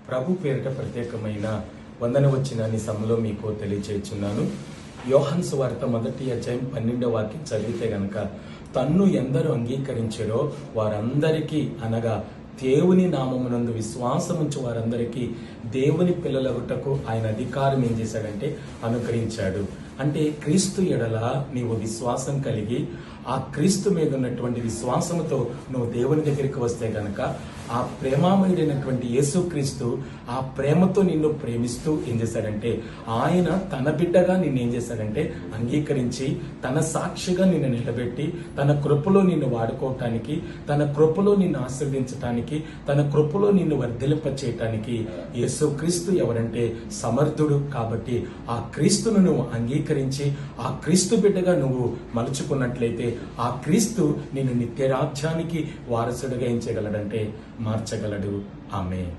ప్రభు పేరిట ప్రత్యేకమైన వందనవచనాన్ని సమలో మీకు తెలియచేస్తున్నాను. యోహాను సువార్త 1వ అధ్యాయం 12వ వాక్యం చదివితే గనక, తన్ను ఎందరు అంగీకరించారో వారందరికీ, అనగా దేవుని నామమునందు విశ్వాసముంచు వారందరికీ దేవుని పిల్లలగుటకు ఆయన అధికారం ఏం చేశాడంటే అనుగ్రహించాడు. అంటే క్రీస్తు ఎడల నీవు విశ్వాసం కలిగి ఆ క్రీస్తు మీద ఉన్నటువంటి విశ్వాసముతో నువ్వు దేవుని దగ్గరికి వస్తే గనక, ఆ ప్రేమామయుడైనటువంటి యేసుక్రీస్తు ఆ ప్రేమతో నిన్ను ప్రేమిస్తూ ఏం చేశాడంటే, ఆయన తన బిడ్డగా నిన్ను ఏం చేశాడంటే అంగీకరించి తన సాక్షిగా నిన్ను నిలబెట్టి తన కృపలో నిన్ను వాడుకోవటానికి, తన కృపలో నిన్ను ఆశీర్వదించటానికి, తన కృపలో నిన్ను వర్ధిలింప చేయటానికి యేసుక్రీస్తు ఎవరంటే సమర్థుడు. కాబట్టి ఆ క్రీస్తును నువ్వు అంగీకరించి ఆ క్రీస్తు బిడ్డగా నువ్వు మలుచుకున్నట్లయితే ఆ క్రీస్తు నిన్ను నిత్య రాజ్యానికి వారసుడిగా ఏం చేయగలడంటే మార్చగలడు. ఆమేన్.